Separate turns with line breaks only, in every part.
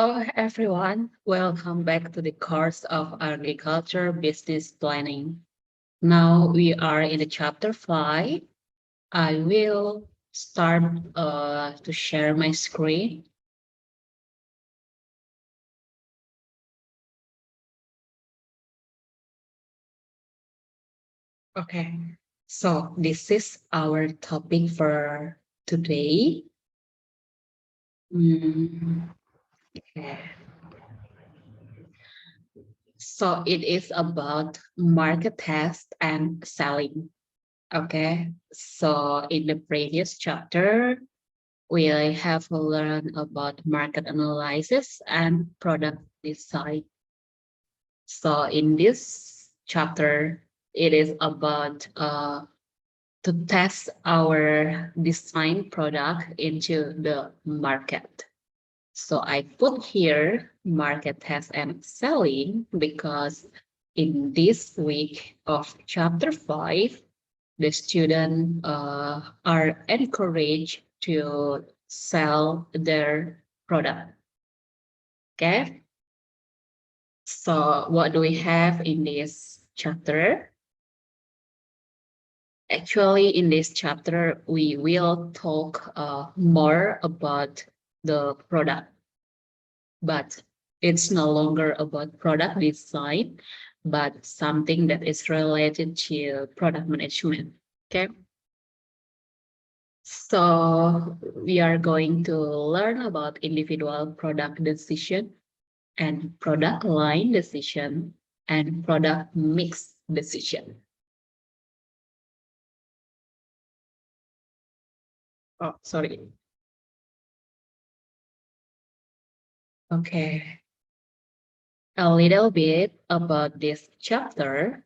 Hello, everyone. Welcome back to the course of Agriculture Business Planning. Now we are in the chapter 5. I will start to share my screen. Okay, so this is our topic for today. Okay. So it is about market test and selling. Okay, so in the previous chapter, we have learned about market analysis and product design. So in this chapter, it is about to test our design product into the market. So I put here market test and selling because in this week of chapter 5, the students are encouraged to sell their product. Okay. So what do we have in this chapter? Actually, in this chapter, we will talk more about the product, but it's no longer about product design, but something that is related to product management. Okay. So we are going to learn about individual product decision and product line decision and product mix decision. Oh, sorry. Okay. A little bit about this chapter.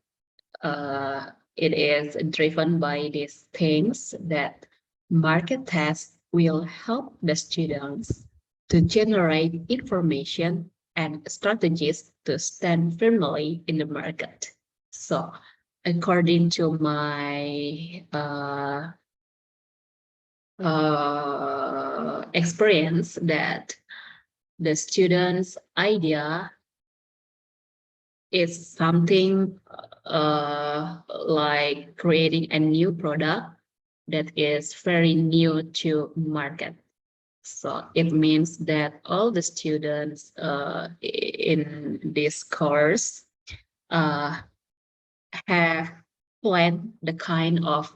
It is driven by these things that market tests will help the students to generate information and strategies to stand firmly in the market. So, according to my experience, that the students' idea is something like creating a new product that is very new to market. So it means that all the students in this course uh, have planned the kind of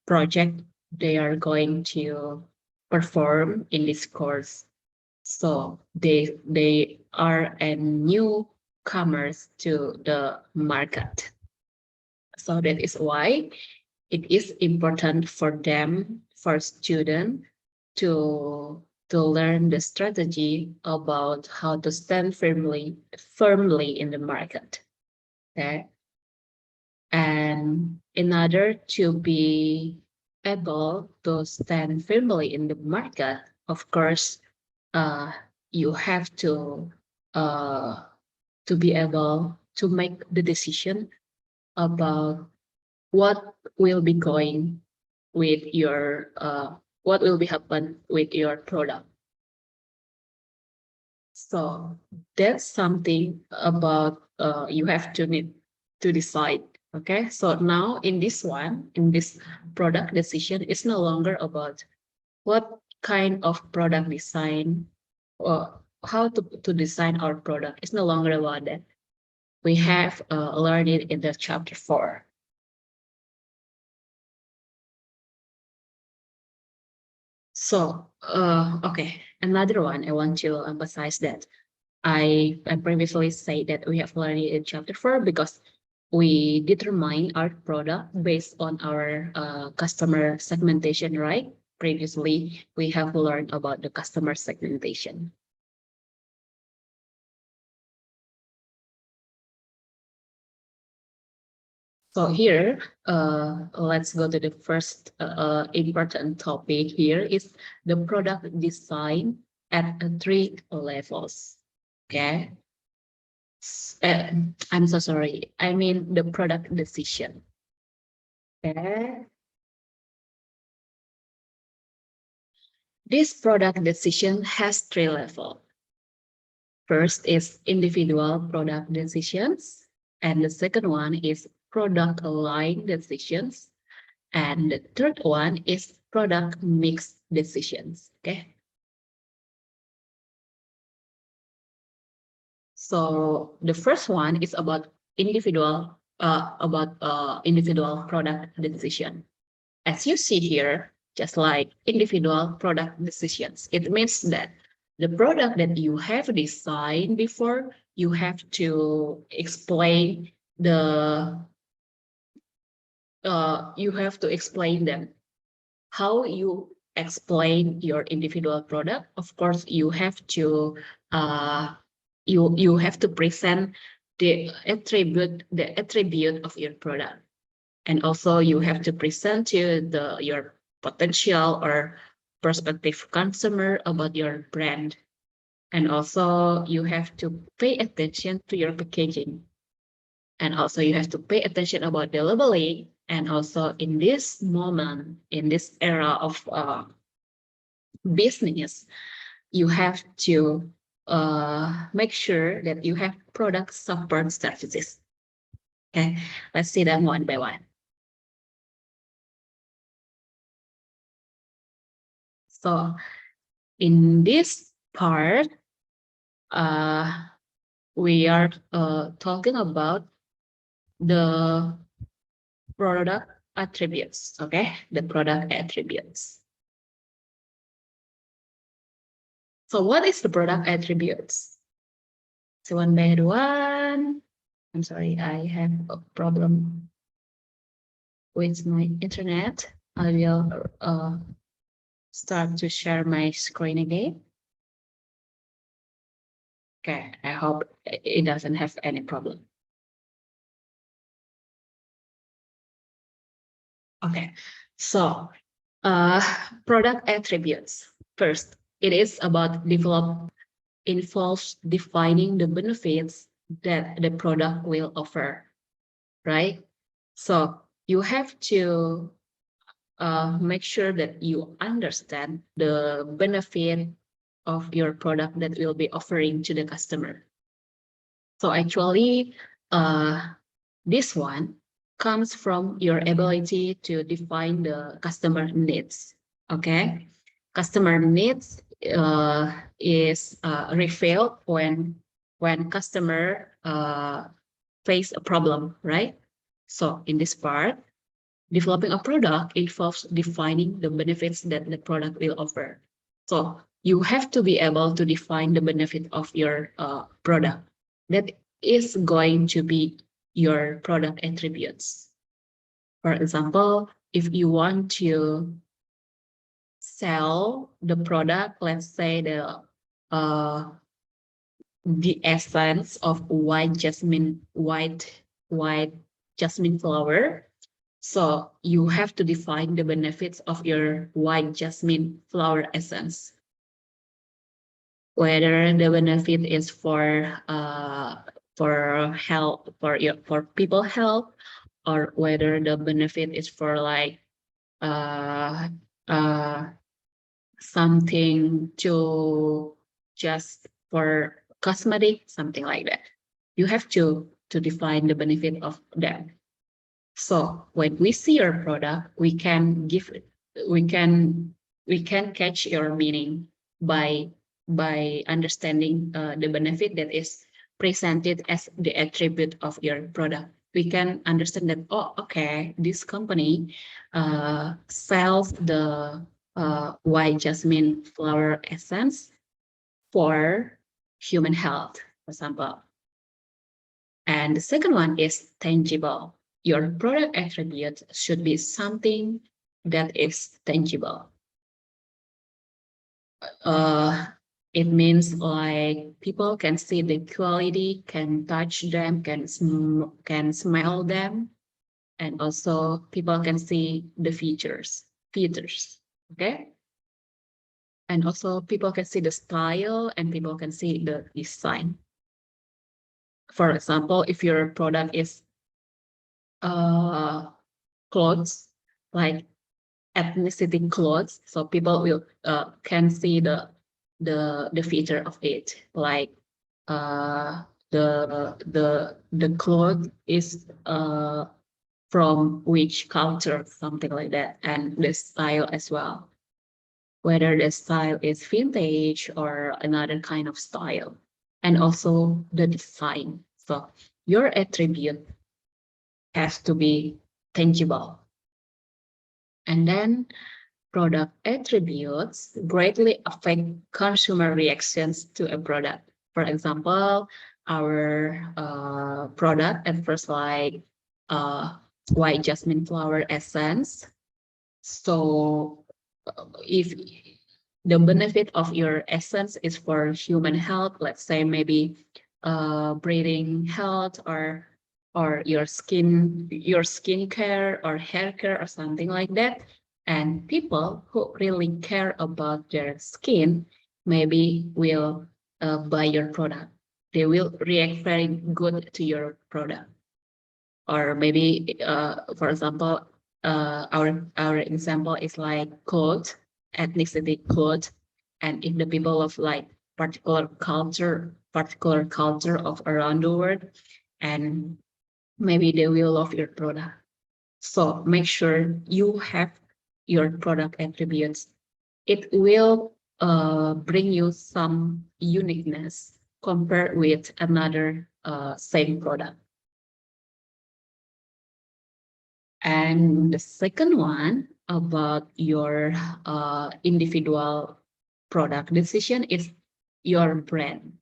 project they are going to perform in this course. So they are a newcomers to the market. So that is why it is important for them, for students, to learn the strategy about how to stand firmly in the market. Okay. And in order to be able to stand firmly in the market, of course, uh, you have to be able to make the decision about what will be going with your what will be happen with your product. So that's something about you have to need to decide. Okay, so now in this one, in this product decision, it's no longer about what kind of product design or how to design our product. It's no longer about that. We have learned it in the chapter 4. So, okay, another one I want to emphasize that I previously said that we have learned it in chapter 4 because we determine our product based on our customer segmentation, right? Previously, we have learned about the customer segmentation. So here, let's go to the first important topic here is the product design at 3 levels. Okay. I'm so sorry. I mean the product decision. Okay. This product decision has 3 levels. First is individual product decisions, and the second one is product line decisions, and the third one is product mix decisions. Okay. So the first one is about individual individual product decision. As you see here, just like individual product decisions, it means that the product that you have designed before, you have to explain you have to explain them. How you explain your individual product? Of course, you have to you have to present the attribute of your product, and also you have to present to your potential or prospective consumer about your brand, and also you have to pay attention to your packaging, and also you have to pay attention about the labeling. And also in this moment, in this era of business, you have to make sure that you have product support services. Okay, let's see them one by one. So in this part, we are talking about the product attributes. Okay, the product attributes. So what is the product attributes? So one by one. I'm sorry, I have a problem with my internet. I will start to share my screen again. Okay, I hope it doesn't have any problem. Okay, so product attributes. First, it is about involves defining the benefits that the product will offer, right? So you have to make sure that you understand the benefit of your product that will be offering to the customer. So actually, this one comes from your ability to define the customer needs. Okay, customer needs is revealed when customer face a problem, right? So in this part, developing a product involves defining the benefits that the product will offer. So you have to be able to define the benefit of your product. That is going to be your product attributes. For example, if you want to sell the product, let's say the essence of white jasmine flower. So you have to define the benefits of your white jasmine flower essence. Whether the benefit is for health, for people health, or whether the benefit is for like something to just for cosmetic, something like that. You have to define the benefit of them. So when we see your product, we can catch your meaning by understanding the benefit that is presented as the attribute of your product. We can understand that, oh, okay, this company sells the white jasmine flower essence for human health, for example. And the second one is tangible. Your product attribute should be something that is tangible. It means like people can see the quality, can touch them, can smell them, and also people can see the features. Okay. And also people can see the style and people can see the design. For example, if your product is clothes, like ethnicity clothes, so people will can see the feature of it, like the cloth is from which culture, something like that, and the style as well, whether the style is vintage or another kind of style, and also the design. So your attribute has to be tangible. And then product attributes greatly affect consumer reactions to a product. For example, our product at first like white jasmine flower essence. So if the benefit of your essence is for human health, let's say maybe breathing health or your skincare or hair care or something like that. And people who really care about their skin maybe will buy your product. They will react very good to your product. Or maybe, for example, our example is like code, ethnicity code, and if the people of like particular culture of around the world, and maybe they will love your product. So make sure you have your product attributes. It will bring you some uniqueness compared with another same product. And the second one about your individual product decision is your brand.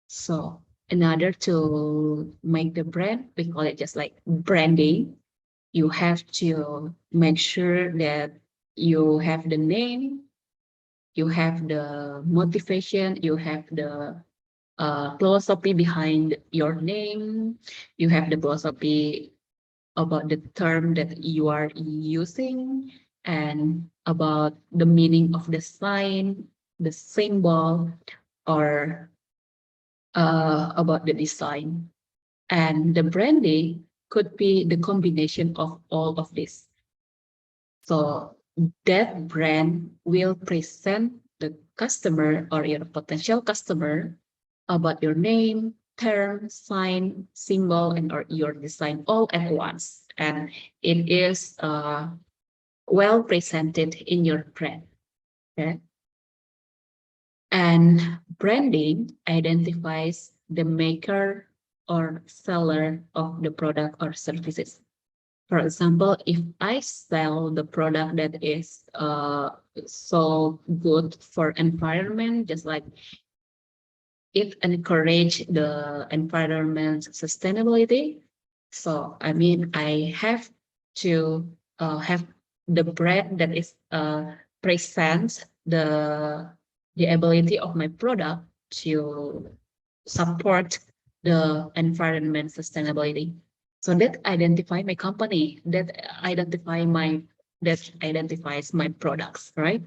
So in order to make the brand, we call it just like branding. You have to make sure that you have the name, you have the motivation, you have the philosophy behind your name, you have the philosophy about the term that you are using, and about the meaning of the sign, the symbol, or about the design. And the branding could be the combination of all of this. So that brand will present the customer or your potential customer about your name, term, sign, symbol, and or your design all at once. And it is well presented in your brand. Okay? And branding identifies the maker or seller of the product or services. For example, if I sell the product that is so good for environment, just like it encourage the environment sustainability. So I mean, I have to have the brand that is presents the ability of my product to support the environment sustainability. So that identify my company, that identifies my products, right?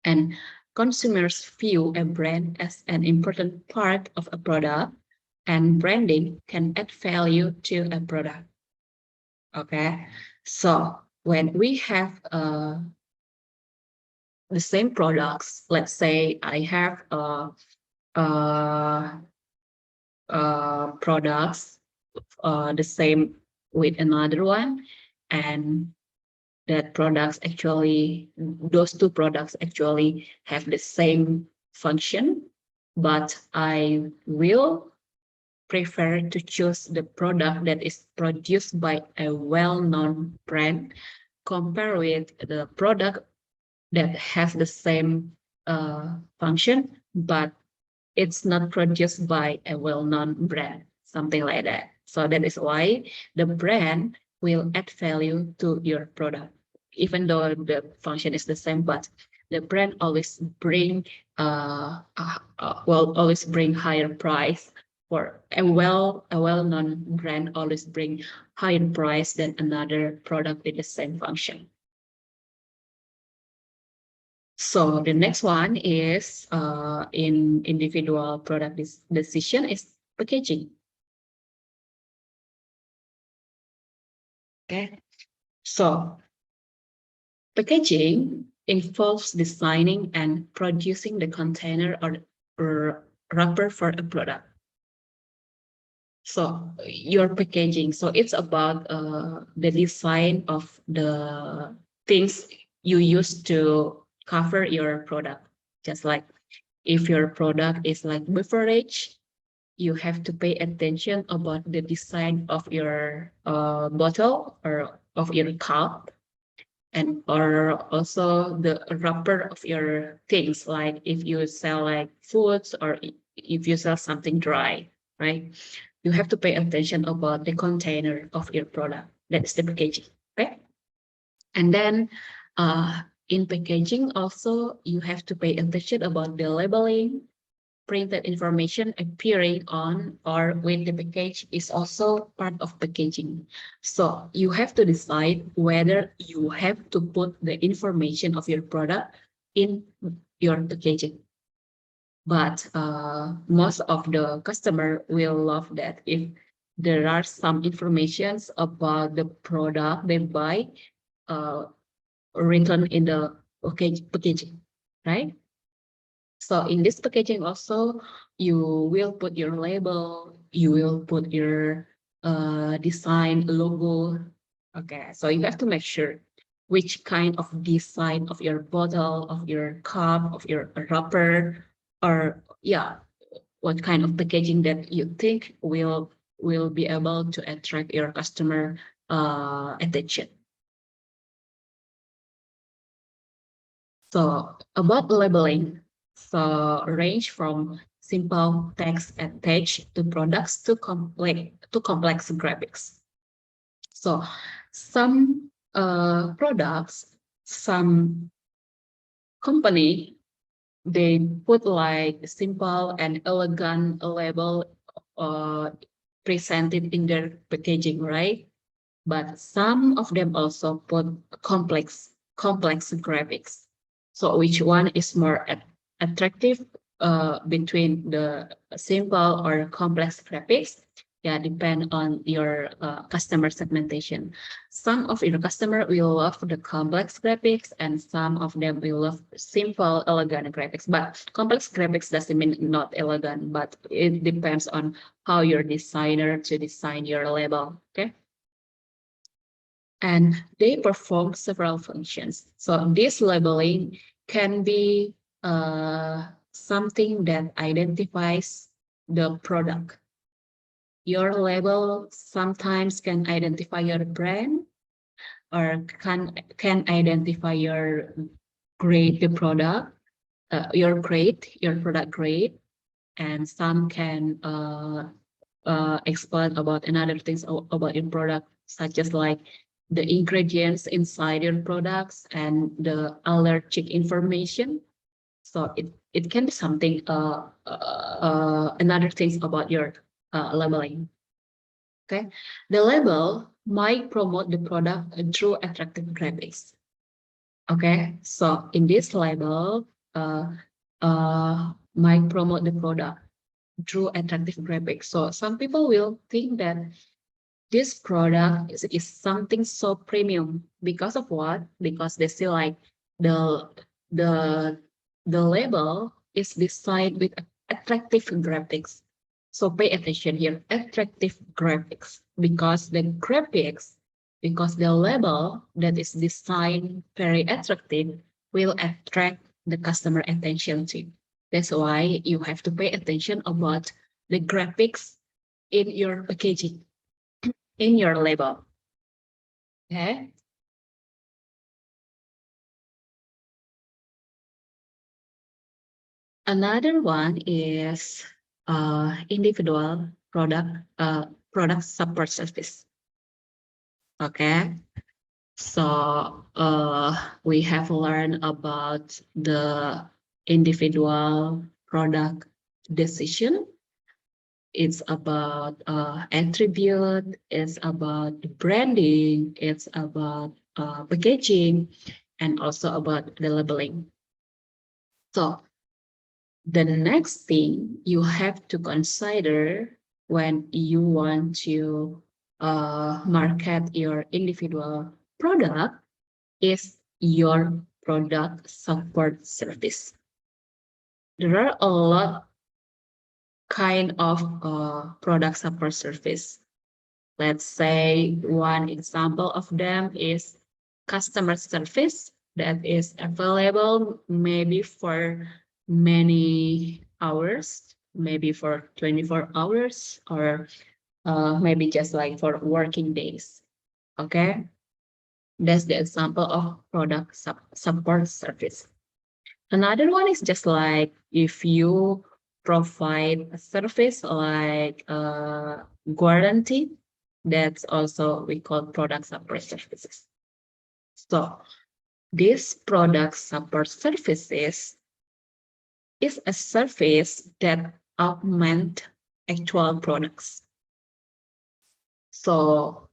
And consumers view a brand as an important part of a product, and branding can add value to a product. Okay, so when we have the same products, let's say I have uh, products the same with another one, and that products actually, those two products actually have the same function, but I will prefer to choose the product that is produced by a well-known brand compared with the product that has the same function, but it's not produced by a well-known brand, something like that. So that is why the brand will add value to your product, even though the function is the same. But the brand always bring will always bring higher price. For a well-known brand always bring higher price than another product with the same function. So the next one is in individual product decision is packaging. Okay, so packaging involves designing and producing the container wrapper for a product. So your packaging. So it's about the design of the things you use to cover your product. Just like if your product is like beverage, you have to pay attention about the design of your bottle or of your cup, and or also the wrapper of your things, like if you sell like foods or if you sell something dry, right? You have to pay attention about the container of your product. That's the packaging. Okay. And then in packaging also you have to pay attention about the labeling. Printed information appearing on or with the package is also part of packaging. So you have to decide whether you have to put the information of your product in your packaging. But most of the customer will love that if there are some informations about the product they buy uh, written in the packaging, right? So in this packaging also, you will put your label, you will put your design logo. Okay, so you have to make sure which kind of design of your bottle, of your cup, of your wrapper, or yeah, what kind of packaging that you think will be able to attract your customer attention. So about labeling, so range from simple text attached to products to complex graphics. So some products, some company, they put like simple and elegant label uh, presented in their packaging, right? But some of them also put complex graphics. So which one is more attractive between the simple or complex graphics? Yeah, depend on your customer segmentation. Some of your customer will love the complex graphics, and some of them will love simple, elegant graphics. But complex graphics doesn't mean not elegant, but it depends on how your designer to design your label. Okay. And they perform several functions. So this labeling can be something that identifies the product. Your label sometimes can identify your brand or can identify your grade, the product, your product grade, and some can explain about another things about your product, such as like the ingredients inside your products and the allergic information. So it can be something another things about your labeling. Okay, the label might promote the product through attractive graphics. Okay, so in this label, might promote the product through attractive graphics. So some people will think that this product is something so premium because of what? Because they see like the the the label is designed with attractive graphics. So pay attention here, attractive graphics, because the label that is designed very attractive will attract the customer attention too. That's why you have to pay attention about the graphics in your packaging, in your label. Okay. Another one is individual product support service. Okay. So we have learned about the individual product decision. It's about attribute, it's about branding, it's about packaging, and also about the labeling. So the next thing you have to consider when you want to market your individual product is your product support service. There are a lot kind of product support service. Let's say one example of them is customer service that is available maybe for many hours, maybe for 24 hours, or maybe just like for working days. Okay, that's the example of product support service. Another one is just like if you provide a service like guarantee, that's also we call product support services. So this product support services is a service that augment actual products. So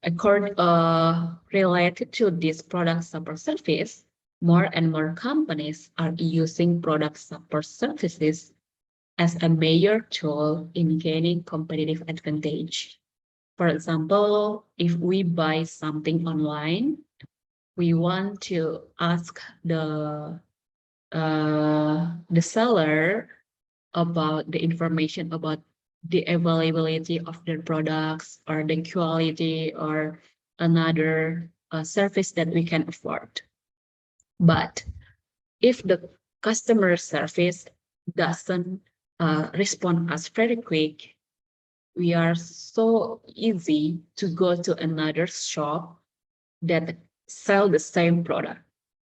related to this product support service, more and more companies are using product support services as a major tool in gaining competitive advantage. For example, if we buy something online, we want to ask the seller about the information about the availability of their products or the quality or another service that we can afford. But if the customer service doesn't respond us very quick, we are so easy to go to another shop that sell the same product,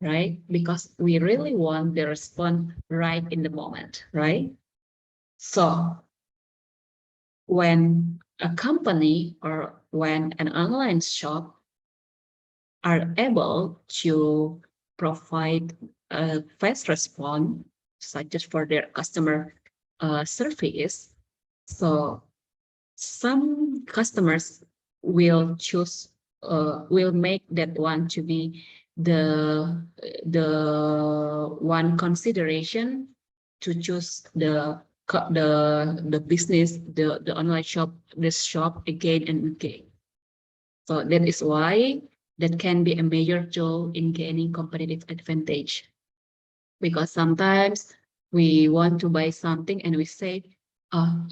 right? Because we really want the response right in the moment, right? So when a company or when an online shop are able to provide a fast response, such as for their customer service, so some customers will choose will make that one to be the one consideration to choose the business, the online shop, this shop again and again. So that is why that can be a major tool in gaining competitive advantage. Because sometimes we want to buy something and we say,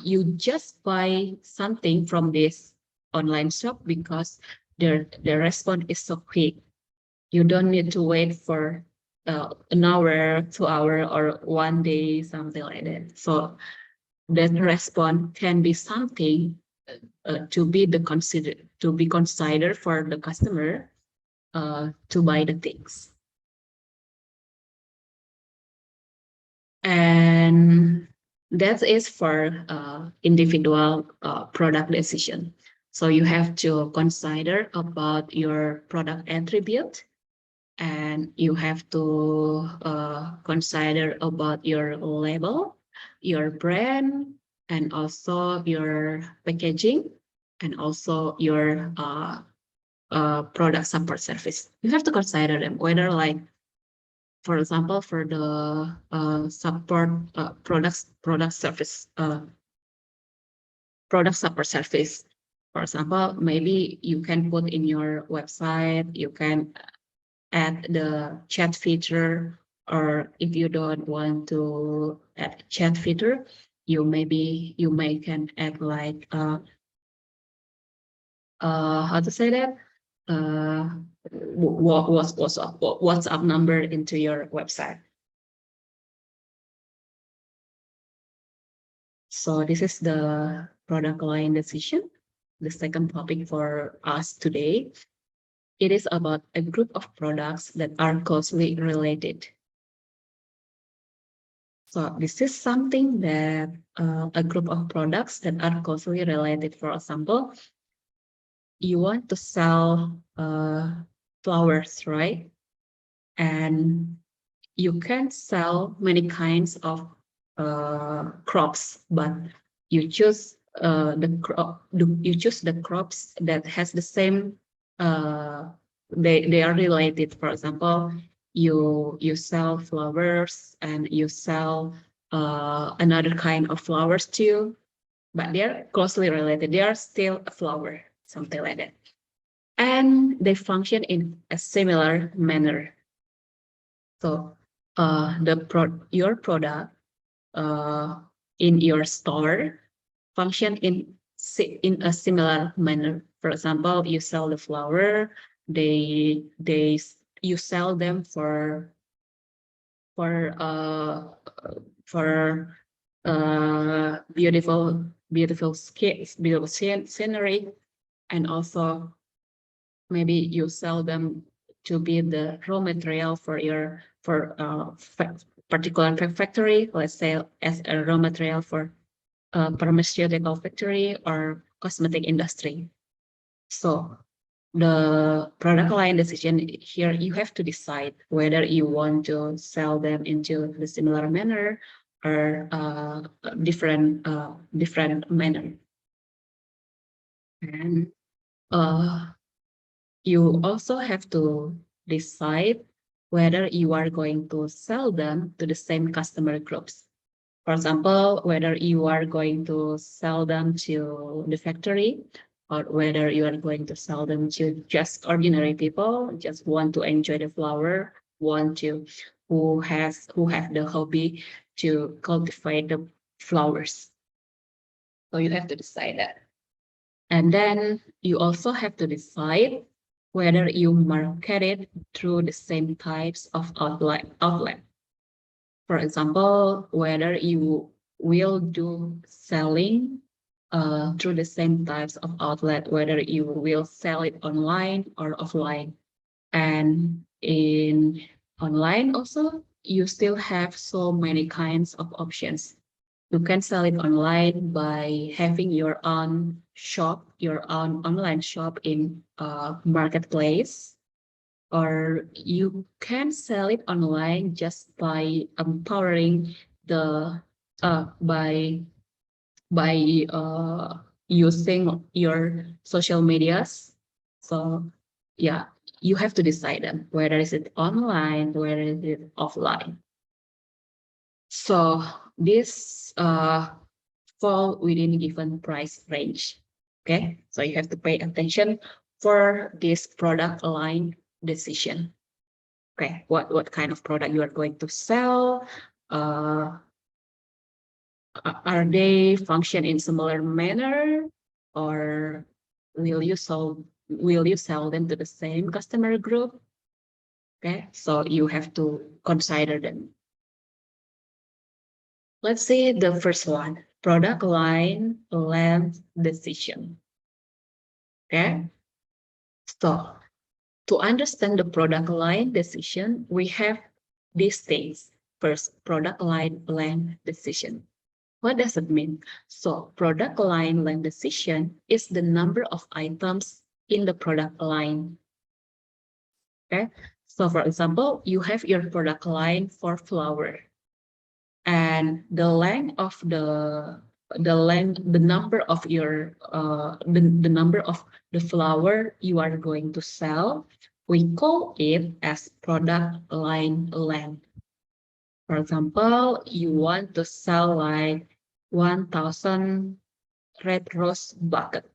you just buy something from this online shop because the response is so quick. You don't need to wait for an hour, 2 hour, or one day, something like that. So that response can be something to be considered for the customer to buy the things. And that is for individual product decision. So you have to consider about your product attribute, and you have to consider about your label, your brand, and also your packaging, and also your product support service. You have to consider them, whether like, for example, for the support product service, product support service. For example, maybe you can put in your website, you can add the chat feature, or if you don't want to add chat feature, you may can add like how to say that WhatsApp number into your website. So this is the product line decision, the second topic for us today. It is about a group of products that are closely related. So this is something that a group of products that are closely related. For example, you want to sell flowers, right? And you can sell many kinds of crops, but you choose you choose the crops that has the same they are related. For example, you sell flowers and you sell another kind of flowers too, but they're closely related. They are still a flower, something like that, and they function in a similar manner. So your product in your store function in a similar manner. For example, you sell the flower, you sell them for uh for beautiful scenery, and also maybe you sell them to be the raw material for your particular factory, let's say as a raw material for a pharmaceutical factory or cosmetic industry. So the product line decision here, you have to decide whether you want to sell them into the similar manner or different manner. And you also have to decide whether you are going to sell them to the same customer groups. For example, whether you are going to sell them to the factory, or whether you are going to sell them to just ordinary people, just want to enjoy the flower, who have the hobby to cultivate the flowers. So you have to decide that. And then you also have to decide whether you market it through the same types of outlet. For example, whether you will do selling through the same types of outlet, whether you will sell it online or offline. And in online also, you still have so many kinds of options. You can sell it online by having your own shop, your own online shop in a marketplace, or you can sell it online just by empowering the by using your social medias. So yeah, you have to decide them, whether is it online, whether is it offline. So this fall within given price range. Okay, so you have to pay attention for this product line decision. Okay, what kind of product you are going to sell? Are they function in similar manner, or will you sell them to the same customer group? Okay, so you have to consider them. Let's see the first one, product line length decision. Okay, so to understand the product line decision, we have these things. First, product line length decision. What does it mean? So product line length decision is the number of items in the product line. Okay. So for example, you have your product line for flower, and the length of the number of your the number of the flower you are going to sell, we call it as product line length. For example, you want to sell like 1,000 red rose bucket.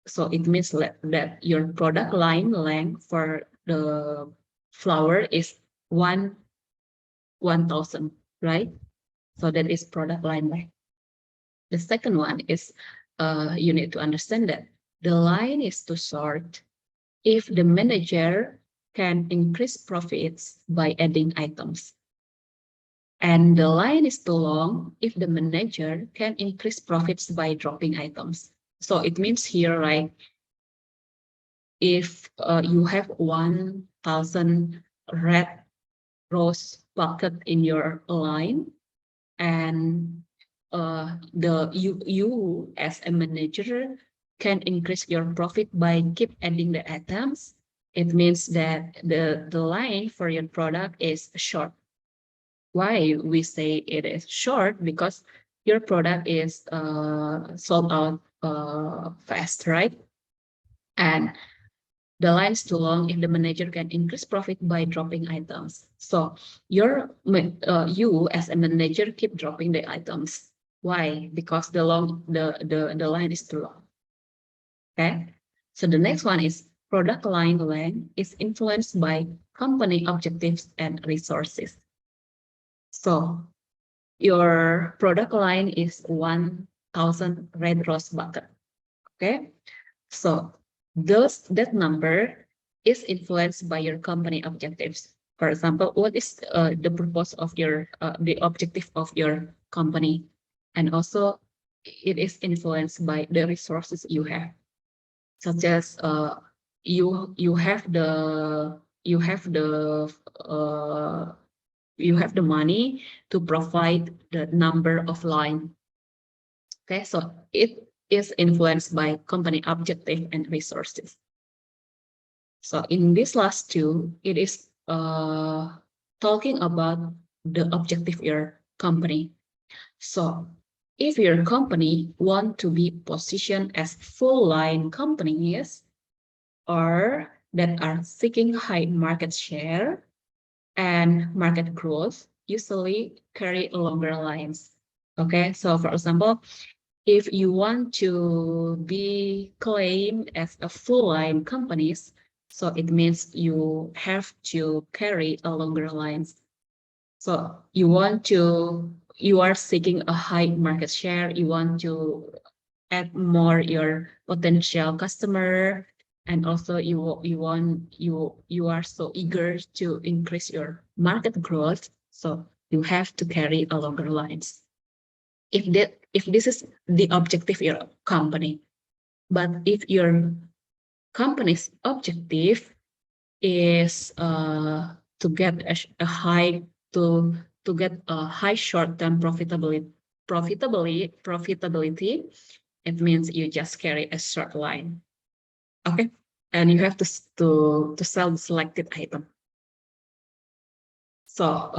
So it means that your product line length for the flower is 1,000, right? So that is product line length. The second one is you need to understand that the line is too short if the manager can increase profits by adding items. And the line is too long if the manager can increase profits by dropping items. So it means here, right? If you have 1,000 red rose bucket in your line, and you as a manager can increase your profit by keep adding the items, it means that the line for your product is short. Why we say it is short? Because your product is sold out fast, right? And the line is too long if the manager can increase profit by dropping items. So you as a manager keep dropping the items. Why? Because the line is too long. Okay. So the next one is product line length is influenced by company objectives and resources. So your product line is 1,000 1,000 red rose bucket. Okay, so that number is influenced by your company objectives. For example, what is the purpose of your the objective of your company, and also it is influenced by the resources you have, such as you have the you have the uh, you have the money to provide the number of line. Okay, so it is influenced by company objective and resources. So in this last two, it is talking about the objective of your company. So if your company want to be positioned as full line companies or that are seeking high market share and market growth, usually carry longer lines. Okay, so for example, if you want to be claimed as a full line companies, so it means you have to carry a longer lines. So you are seeking a high market share, you want to add more your potential customer, and also you are so eager to increase your market growth, so you have to carry a longer lines. If this is the objective of your company, but if your company's objective is to get a high to get a high short-term profitability, it means you just carry a short line. Okay, and you have to sell the selected item. So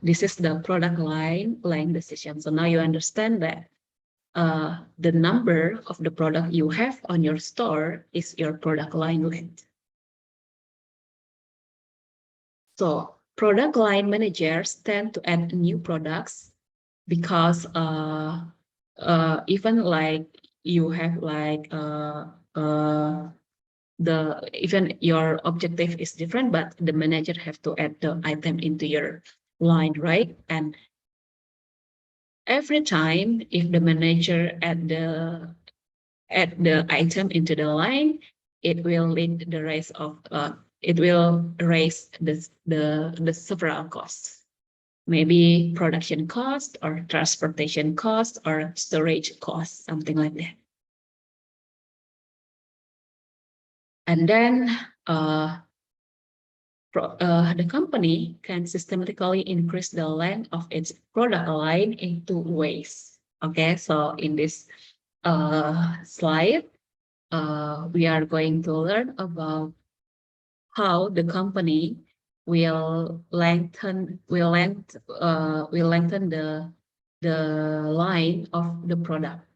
this is the product line decision. So now you understand that the number of the product you have on your store is your product line length. So product line managers tend to add new products because even like you have like even your objective is different, but the manager have to add the item into your line, right? And every time if the manager add the item into the line, it will lead the raise of it will raise the several costs, maybe production cost or transportation cost or storage cost, something like that. And then the company can systematically increase the length of its product line in two ways. Okay, so in this slide, we are going to learn about how the company will lengthen the line of the product.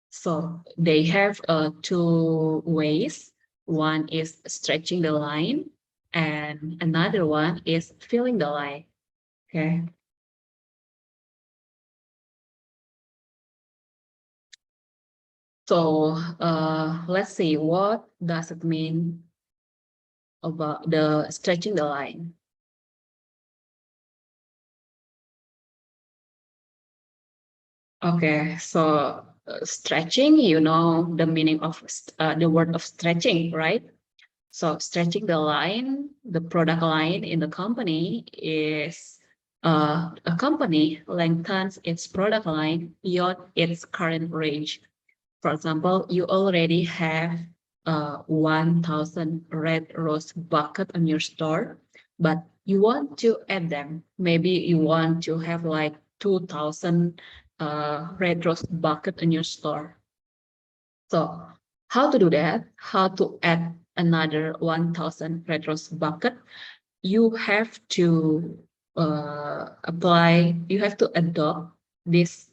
So they have two ways. One is stretching the line, and another one is filling the line. Okay. So let's see, what does it mean about the stretching the line? Okay, so stretching, you know the meaning of the word of stretching, right? So stretching the line, the product line in the company is a company lengthens its product line beyond its current range. For example, you already have 1,000 red rose bucket on your store, but you want to add them. Maybe you want to have like 2,000 red rose bucket in your store. So how to do that? How to add another 1,000 red rose bucket? You have to you have to adopt this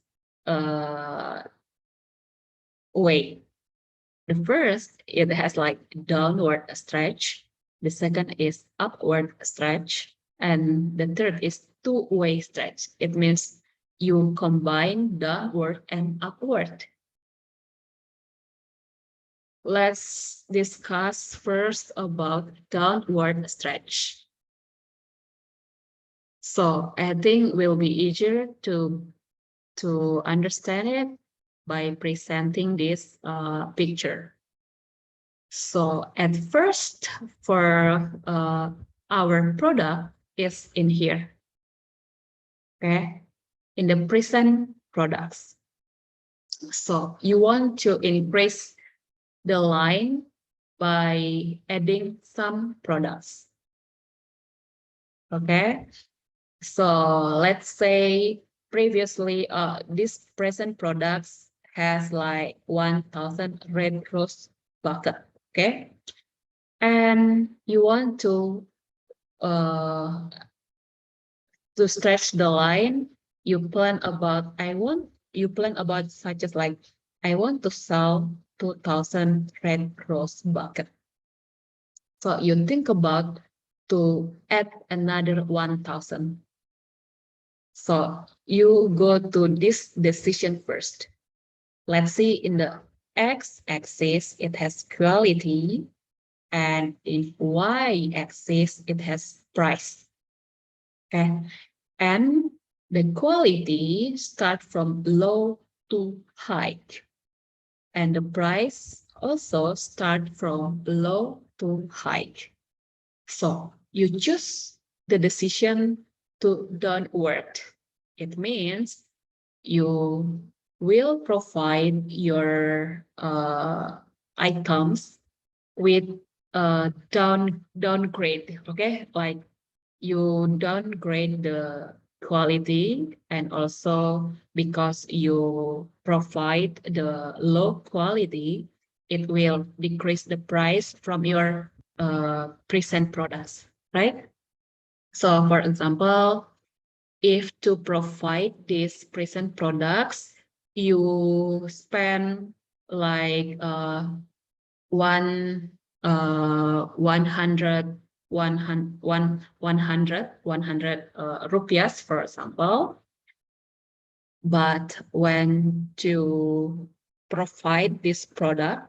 way. The first, it has like downward stretch. The second is upward stretch. And the third is two-way stretch. It means you combine downward and upward. Let's discuss first about downward stretch. So I think will be easier to understand it by presenting this picture. So at first, for our product is in here, okay, in the present products. So you want to increase the line by adding some products. Okay, so let's say previously this present products has like 1,000 red rose bucket. Okay, and you want to stretch the line. You plan about such as like I want to sell 2,000 red rose bucket. So you think about to add another 1,000. So you go to this decision first. Let's see, in the x-axis, it has quality, and in y-axis, it has price. Okay, and the quality start from low to high, and the price also start from low to high. So you choose the decision to don't work. It means you will provide your items with downgrade. Okay, like you downgrade the quality, and also because you provide the low quality, it will decrease the price from your present products, right? So for example, if to provide these present products, you spend like one 100 rupiahs, for example. But when to provide this product,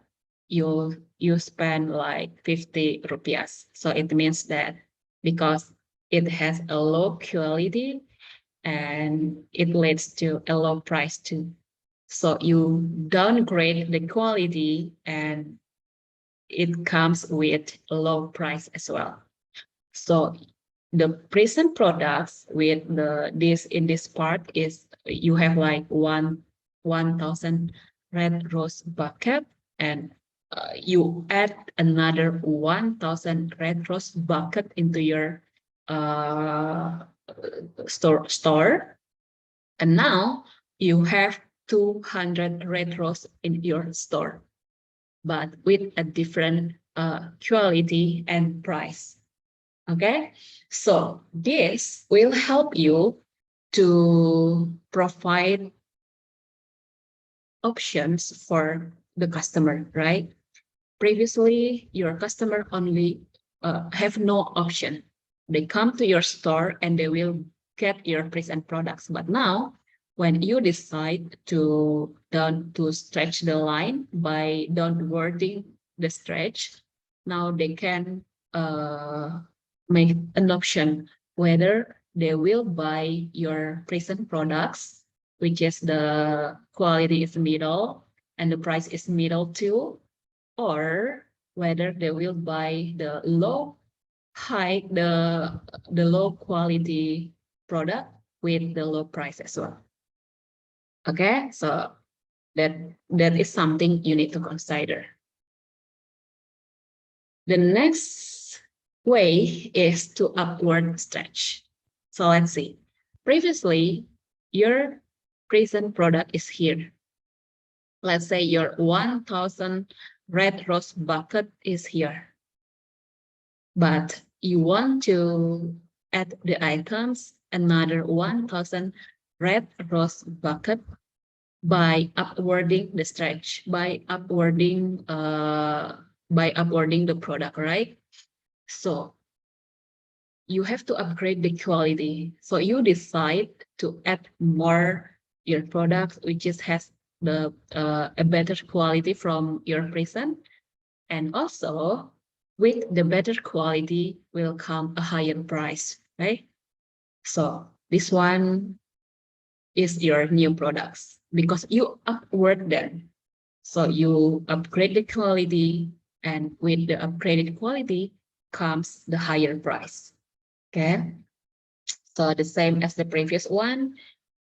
you spend like 50 rupiahs. So it means that because it has a low quality, and it leads to a low price too. So you downgrade the quality, and it comes with a low price as well. So the present products with this in this part is you have like 1,000 red rose bucket, and you add another 1,000 red rose bucket into your store, and now you have 200 red rose in your store, but with a different quality and price. Okay, so this will help you to provide options for the customer, right? Previously, your customer only have no option. They come to your store and they will get your present products. But now, when you decide to stretch the line by downwarding the stretch, now they can make an option whether they will buy your present products, which is the quality is middle and the price is middle too, or whether they will buy the low quality product with the low price as well. Okay, so that is something you need to consider. The next way is to upward stretch. So let's see. Previously, your present product is here. Let's say your 1,000 red rose bucket is here. But you want to add the items another 1,000 red rose bucket by upwarding the stretch, by upwarding the product, right? So you have to upgrade the quality. So you decide to add more your product, which has the a better quality from your present, and also with the better quality will come a higher price, right? So this one is your new products because you upward them. So you upgrade the quality, and with the upgraded quality comes the higher price. Okay. So the same as the previous one,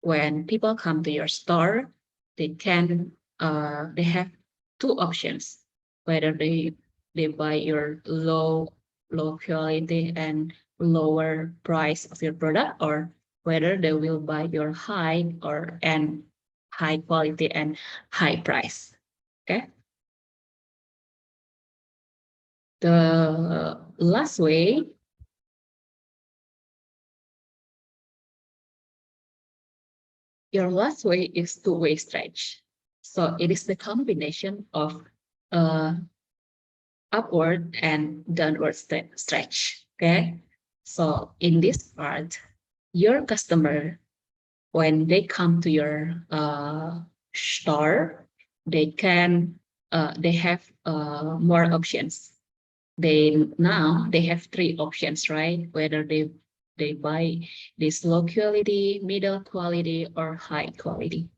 when people come to your store, they have two options, whether they buy your low quality and lower price of your product, or whether they will buy your high quality and high price. Okay. The last way, your last way is two-way stretch. So it is the combination of uh, upward and downward stretch. Okay. So in this part, your customer, when they come to your store, they have more options. They have three options, right? Whether they buy this low quality, middle quality, or high quality.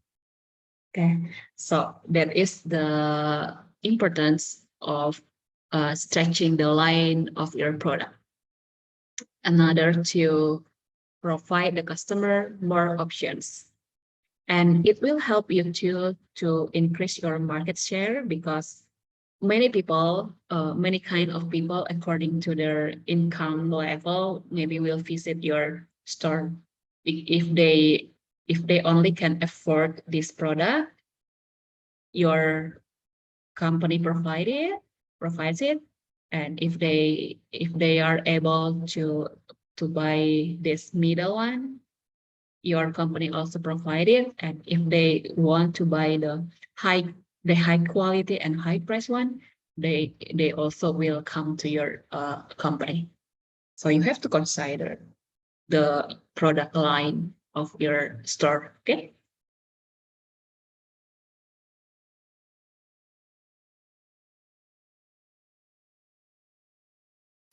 Okay, so that is the importance of stretching the line of your product. Another, to provide the customer more options, and it will help you to increase your market share, because many kind of people, according to their income level, maybe will visit your store. If they only can afford this product, your company provides it, and if they are able to buy this middle one, your company also provide it. And if they want to buy the high quality and high price one, they also will come to your company. So you have to consider the product line of your store. Okay.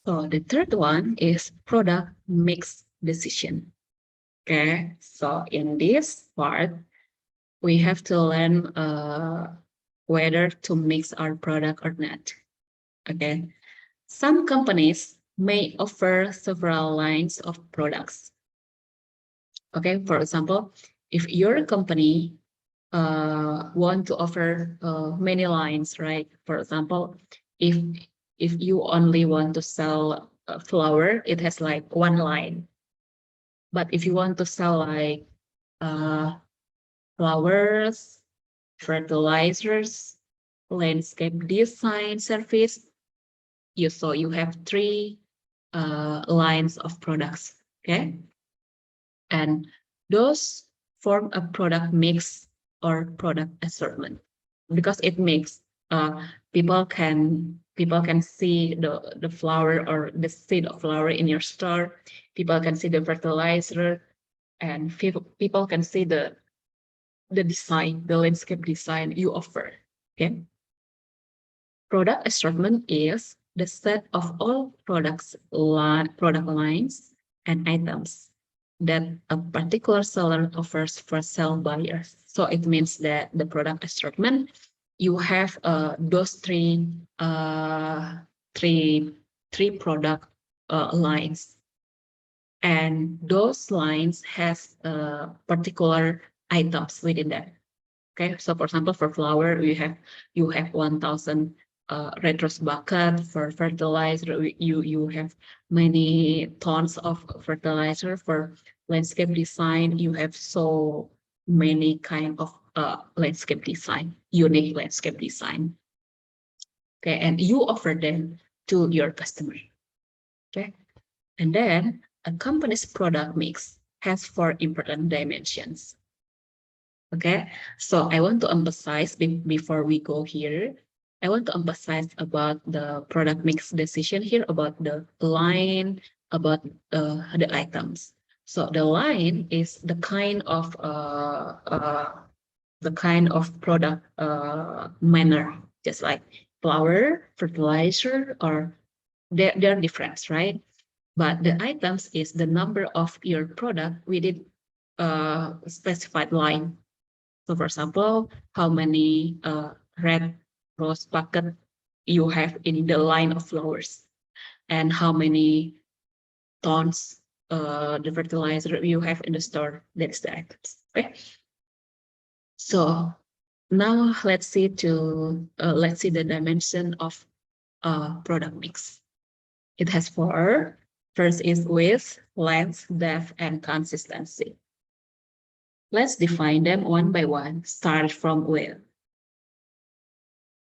So the third one is product mix decision. Okay. So in this part, we have to learn whether to mix our product or not. Okay. Some companies may offer several lines of products. Okay. For example, if your company want to offer many lines, right? For example, if if you only want to sell flour, it has like one line. But if you want to sell like uh, flowers, fertilizers, landscape design service, you have three lines of products. Okay. And those form a product mix or product assortment, because it makes uh, people can see the flower or the seed of flower in your store. People can see the fertilizer, and people can see the design, the landscape design you offer. Okay. Product assortment is the set of all product lines and items that a particular seller offers for sale buyers. So it means that the product assortment, you have those three three product lines, and those lines has particular items within that. Okay, so for example, for flower, you have 1,000 retros bucket. For fertilizer, you have many tons of fertilizer. For landscape design, you have so many kind of landscape design, unique landscape design. Okay, and you offer them to your customer. Okay, and then a company's product mix has four important dimensions. Okay, so I want to emphasize before we go here, I want to emphasize about the product mix decision here, about the line, about the items. So the line is the kind of product manner, just like flour, fertilizer, or they're different, right? But the items is the number of your product within specified line. So for example, how many red rose bucket you have in the line of flowers, and how many tons the fertilizer you have in the store. That's the items. Okay. So now let's see the dimension of product mix. It has four. First is width, length, depth, and consistency. Let's define them one by one. Start from width.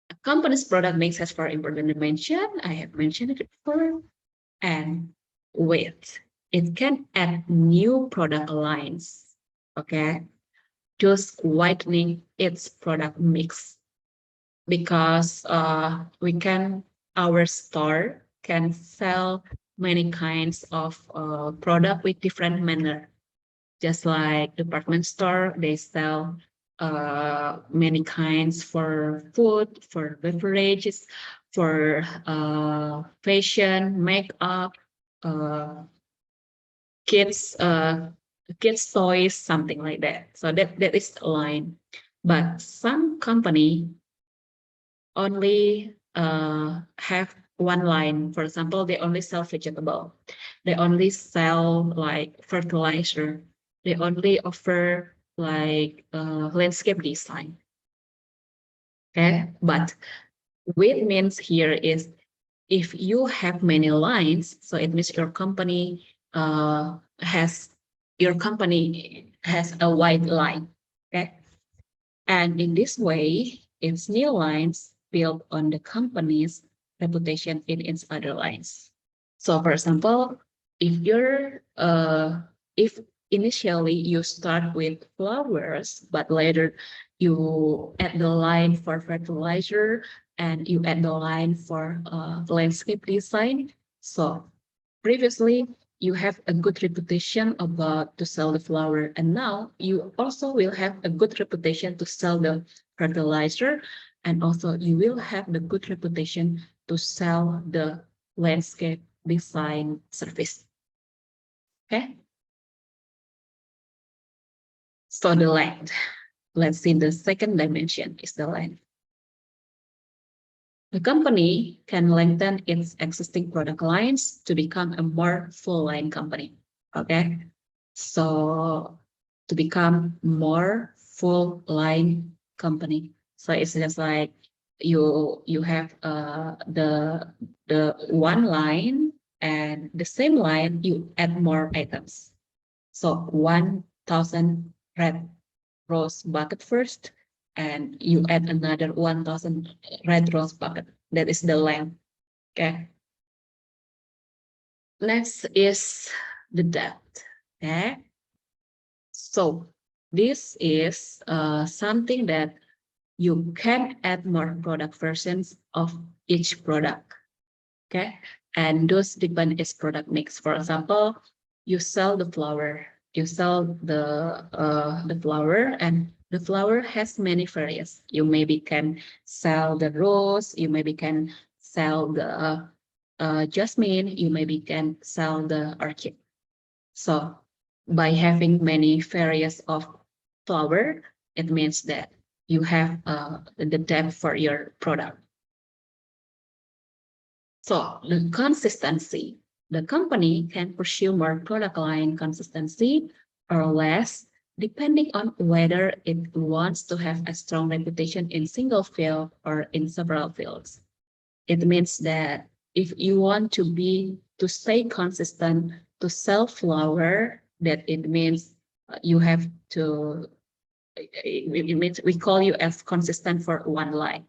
A company's product mix has four important dimensions. I have mentioned it before. And width. It can add new product lines. Okay. Just widening its product mix, because our store can sell many kinds of product with different manner. Just like department store, they sell many kinds for food, for beverages, for fashion, makeup, uh, kids kids toys, something like that. So that is a line. But some company only have one line. For example, they only sell vegetable. They only sell like fertilizer. They only offer like landscape design. Okay, but width means here is if you have many lines, so it means your company has a wide line. Okay, and in this way, its new lines build on the company's reputation in its other lines. So, for example, if initially you start with flowers, but later you add the line for fertilizer and you add the line for landscape design. So previously you have a good reputation about to sell the flower, and now you also will have a good reputation to sell the fertilizer, and also you will have the good reputation to sell the landscape design service. Okay. So the length. Let's see, the second dimension is the length. The company can lengthen its existing product lines to become a more full line company. Okay. So to become more full line company. So it's just like you have the one line, and the same line you add more items. So 1,000 red rose bucket first, and you add another 1,000 red rose bucket. That is the length. Okay. Next is the depth. Okay. So this is something that you can add more product versions of each product. Okay. And those depend its product mix. For example, you sell the flower. You sell the flower, and the flower has many varieties. You maybe can sell the rose. You maybe can sell the jasmine. You maybe can sell the orchid. So by having many varieties of flower, it means that you have the depth for your product. So the consistency, the company can pursue more product line consistency or less, depending on whether it wants to have a strong reputation in single field or in several fields. It means that if you want to stay consistent to sell flower, that it means you have to, it means we call you as consistent for one line.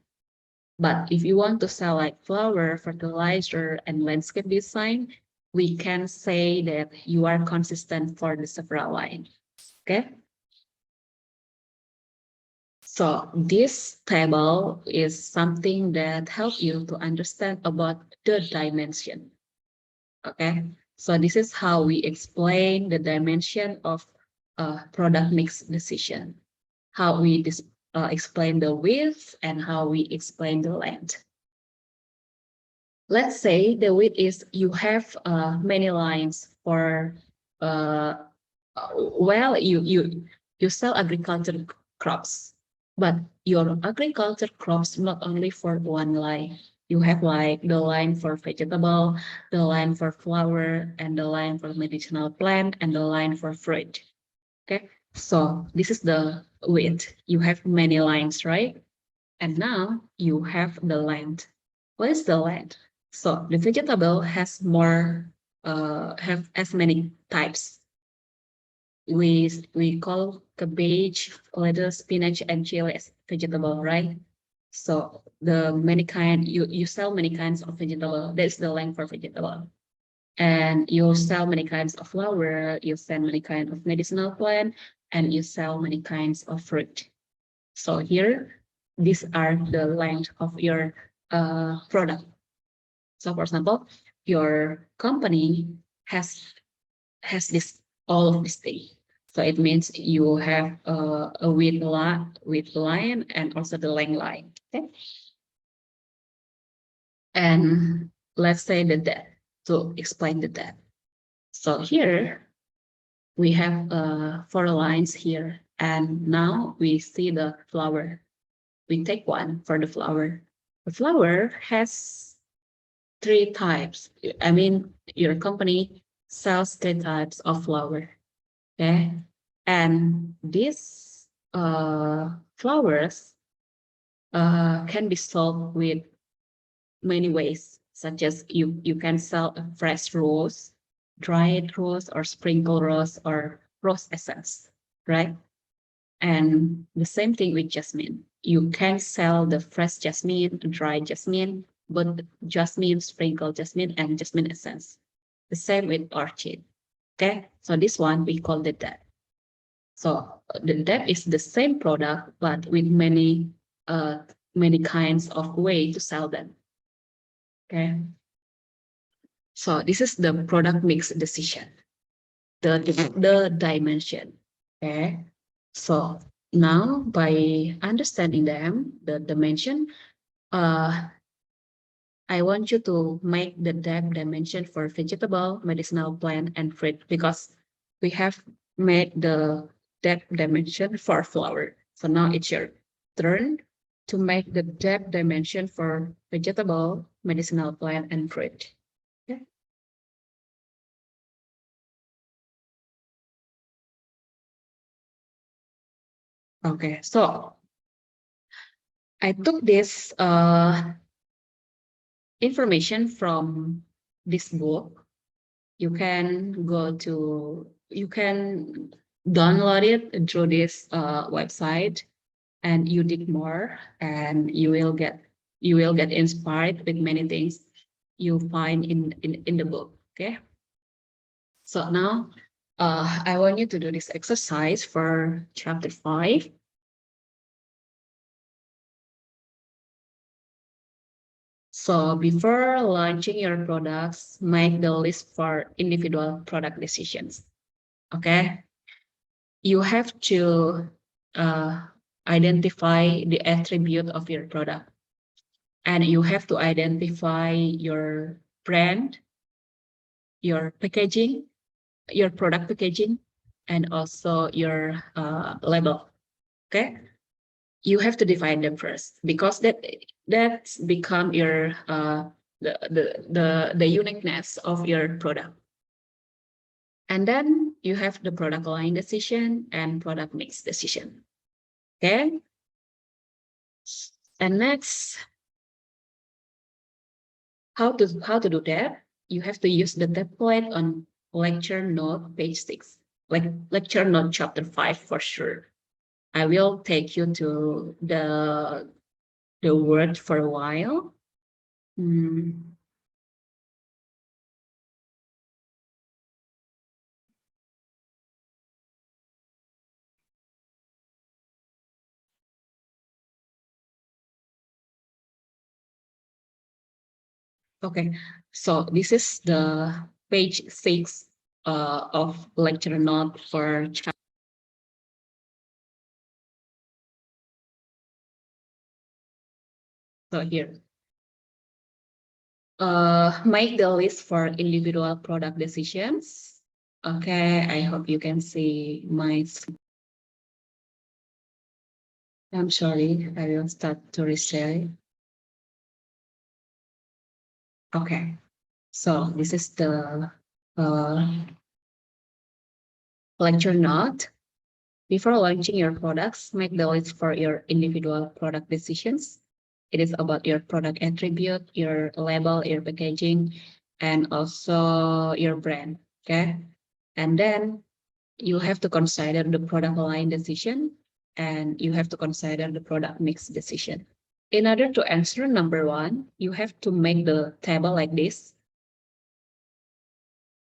But if you want to sell like flower, fertilizer, and landscape design, we can say that you are consistent for the several lines. Okay. So this table is something that helps you to understand about the dimension. Okay. So this is how we explain the dimension of product mix decision. How we explain the width and how we explain the length. Let's say the width is you have many lines for Well, you sell agricultural crops, but your agriculture crops not only for one line. You have like the line for vegetable, the line for flower, and the line for medicinal plant, and the line for fruit. Okay, so this is the width. You have many lines, right? And now you have the length. What is the length? So the vegetable has more, have as many types. We call cabbage, lettuce, spinach, and chili as vegetable, right? So the many kind you sell many kinds of vegetable. That's the length for vegetable. And you sell many kinds of flower, you sell many kinds of medicinal plant, and you sell many kinds of fruit. So here, these are the length of your product. So for example, your company has this all of this thing. So it means you have a width line and also the length line. Okay. And let's say the depth to explain the depth. So here we have 4 lines here, and now we see the flower. We take one for the flower. The flower has 3 types. I mean, your company sells 3 types of flower. Okay. And these flowers can be sold with many ways, such as you can sell a fresh rose, dried rose, or sprinkle rose, or rose essence, right? And the same thing with jasmine. You can sell the fresh jasmine, dried jasmine, but jasmine, sprinkle jasmine, and jasmine essence. The same with orchid. Okay, so this one we call the depth. So the depth is the same product, but with uh, many kinds of way to sell them. Okay, so this is the product mix decision, the dimension. Okay, so now by understanding them, the dimension, I want you to make the depth dimension for vegetable, medicinal plant, and fruit, because we have made the depth dimension for flower. So now it's your turn to make the depth dimension for vegetable, medicinal plant, and fruit. Okay. Okay, so I took this information from this book. You can download it through this website, and you dig more, and you will get inspired with many things you find in the book. Okay, so now I want you to do this exercise for chapter 5. So before launching your products, make the list for individual product decisions. Okay, you have to uh, identify the attribute of your product, and you have to identify your brand, your packaging, your product packaging, and also your label. Okay, you have to define them first, because that's become your the uniqueness of your product. And then you have the product line decision and product mix decision. Okay, and next, how to do that? You have to use the template on lecture note page 6, like lecture note chapter 5 for sure. I will take you to the word for a while. Mm, okay, so this is the page 6 of lecture note for chapter. So here, make the list for individual product decisions. Okay, I hope you can see my screen. I'm sorry, I will start to reshare. Okay, so this is the lecture note. Before launching your products, make the list for your individual product decisions. It is about your product attribute, your label, your packaging, and also your brand. Okay. And then you have to consider the product line decision and you have to consider the product mix decision. In order to answer number one, you have to make the table like this.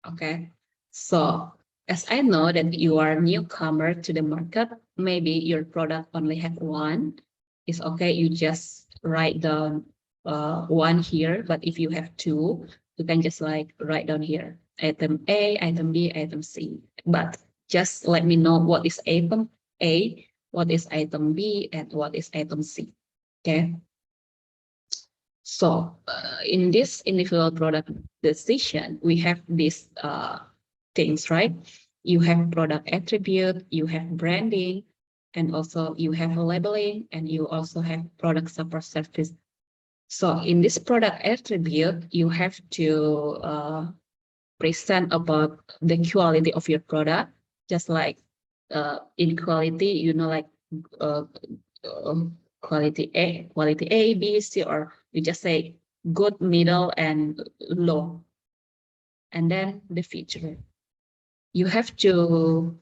Okay. So as I know that you are a newcomer to the market, maybe your product only have one. It's okay. You just write down one here. But if you have two, you can just like write down here item A, item B, item C. But just let me know what is item A, what is item B, and what is item C. Okay. So in this individual product decision, we have these things, right? You have product attribute, you have branding, and also you have labeling, and you also have product support service. So in this product attribute, you have to present about the quality of your product, just like in quality, you know, like uh, quality A, B, C, or you just say good, middle, and low. And then the feature. You have to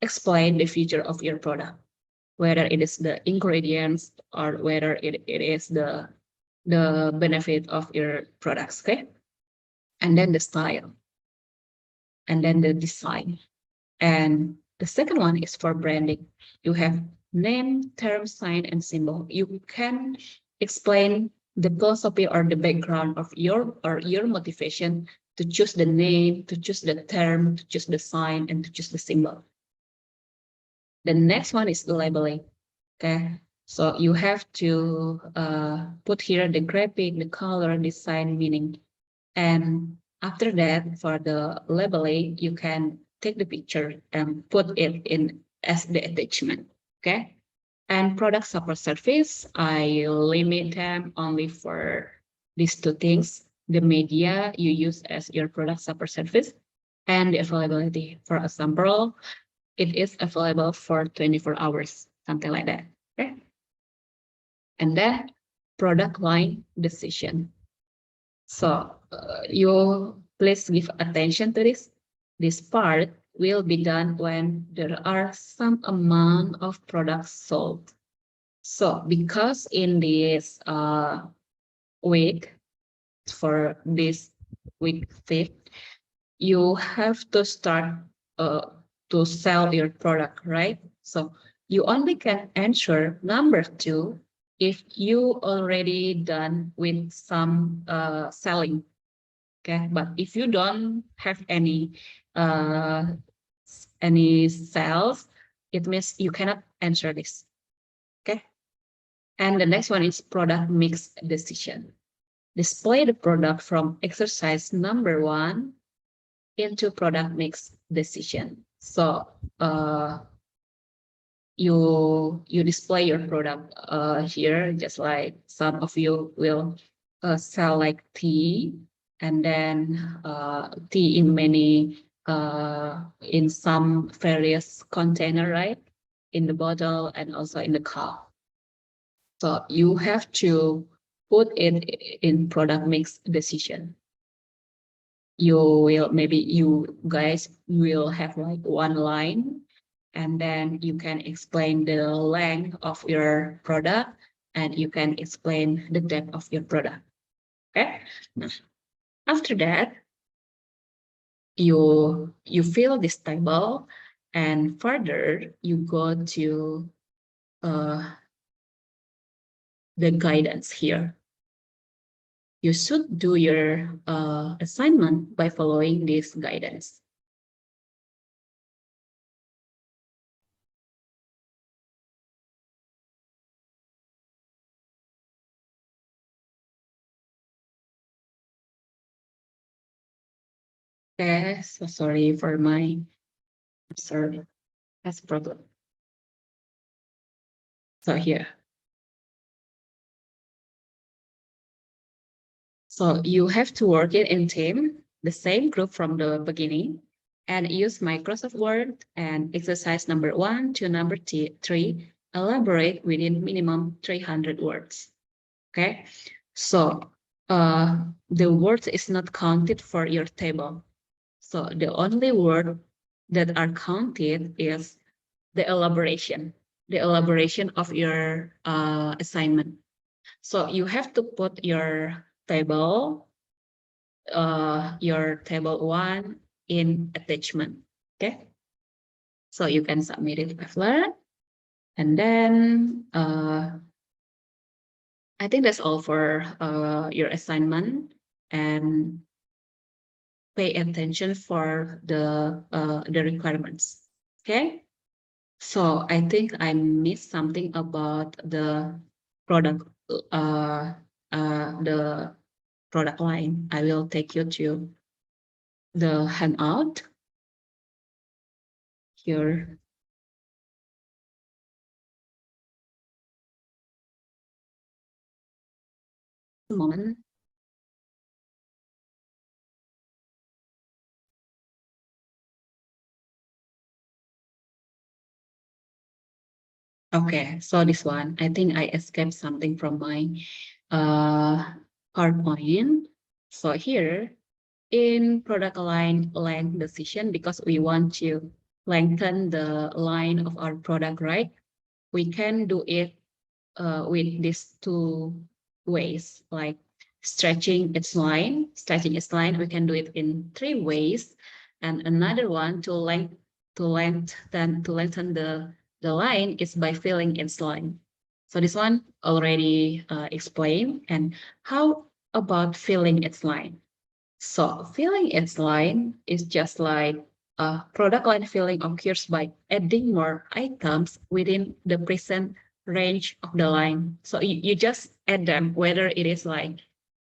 explain the feature of your product, whether it is the ingredients or whether it is the benefit of your products, okay? And then the style, and then the design. And the second one is for branding. You have name, term, sign, and symbol. You can explain the philosophy or the background of your motivation to choose the name, to choose the term, to choose the sign, and to choose the symbol. The next one is the labeling. Okay, so you have to put here the graphic, the color, design, meaning, and after that, for the labeling, you can take the picture and put it in as the attachment. Okay, and product support service, I limit them only for these two things: the media you use as your product support service, and the availability. For example, it is available for 24 hours, something like that. Okay. And then product line decision. So you please give attention to this. This part will be done when there are some amount of products sold. So because in this week, for this week 5th, you have to start to sell your product, right? So you only can answer number two if you already done with some selling. Okay, but if you don't have uh, any sales, it means you cannot answer this. Okay, and the next one is product mix decision. Display the product from exercise number one into product mix decision. So you display your product here, just like some of you will sell like tea, and then tea in many in some various container, right? In the bottle and also in the cup. So you have to put it in product mix decision. You will, maybe you guys will have like one line, and then you can explain the length of your product, and you can explain the depth of your product. Okay. Now, after that, you fill this table, and further you go to the guidance here. You should do your assignment by following this guidance. Okay, so sorry for my sorry, that's a problem. So here. So you have to work it in team, the same group from the beginning, and use Microsoft Word and exercise number 1 to number 3, elaborate within minimum 300 words. Okay, so the words is not counted for your table. So the only word that are counted is the elaboration of your assignment. So you have to put your table 1 in attachment. Okay, so you can submit it after, and then I think that's all for your assignment, and pay attention for the requirements. Okay, so I think I missed something about product uh, the product line. I will take you to the handout here. Moment. Okay, so this one, I think I escaped something from my uh, PowerPoint. So here in product line length decision, because we want to lengthen the line of our product, right? We can do it with these two ways, like stretching its line. We can do it in 3 ways, and another one to lengthen the line is by filling its line. So this one already explained. And how about filling its line? So filling its line is just like product line filling occurs by adding more items within the present range of the line. So you just add them, whether it is like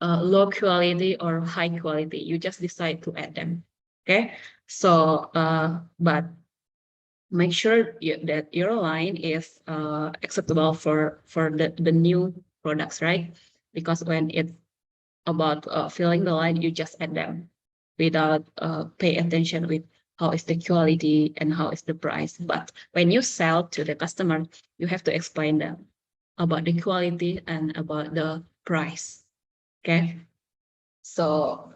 low quality or high quality, you just decide to add them. Okay. So, but make sure that your line is acceptable for the new products, right? Because when it's about filling the line, you just add them without pay attention with how is the quality and how is the price. But when you sell to the customer, you have to explain them about the quality and about the price. Okay, so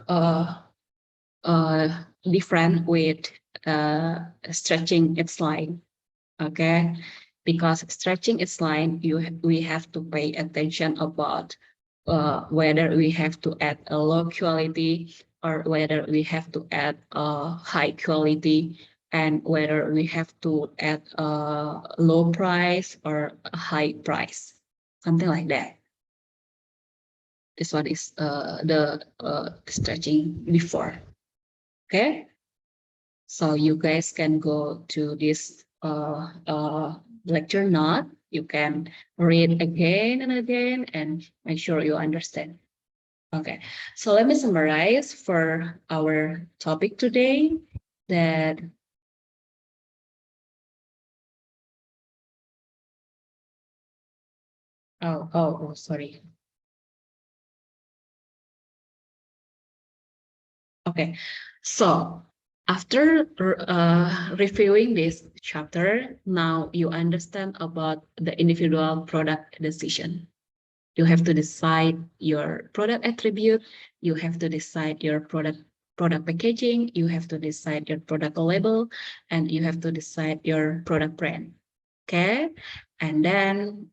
different with stretching its line. Okay, because stretching its line, we have to pay attention about whether we have to add a low quality or whether we have to add a high quality, and whether we have to add a low price or a high price, something like that. This one is the stretching before. Okay, so you guys can go to this lecture note. You can read again and again and make sure you understand. Okay, so let me summarize for our topic today that, sorry. Okay, so after reviewing this chapter, now you understand about the individual product decision. You have to decide your product attribute. You have to decide your product packaging. You have to decide your product label, and you have to decide your product brand. Okay, and then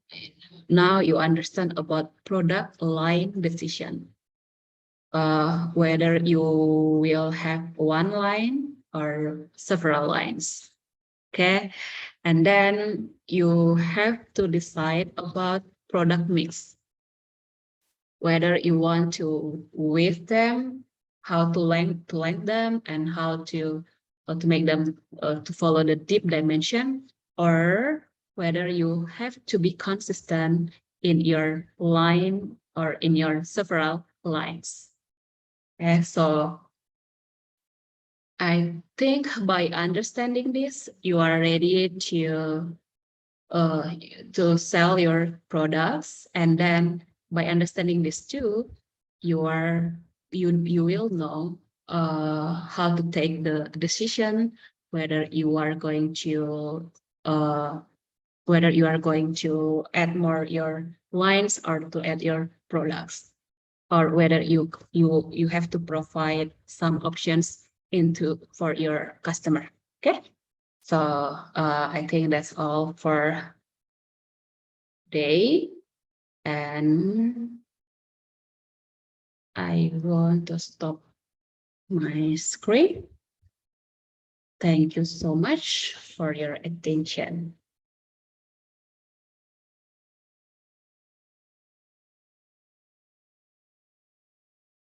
now you understand about product line decision. Whether you will have one line or several lines. Okay, and then you have to decide about product mix, whether you want to weave them, how to length them, and how to make them to follow the deep dimension, or whether you have to be consistent in your line or in your several lines. Okay, so I think by understanding this, you are ready uh, to sell your products, and then by understanding this too, you will know how to take the decision whether you are going to uh, add more your lines or to add your products, or whether you have to provide some options into for your customer. Okay, so I think that's all for today, and I want to stop my screen. Thank you so much for your attention.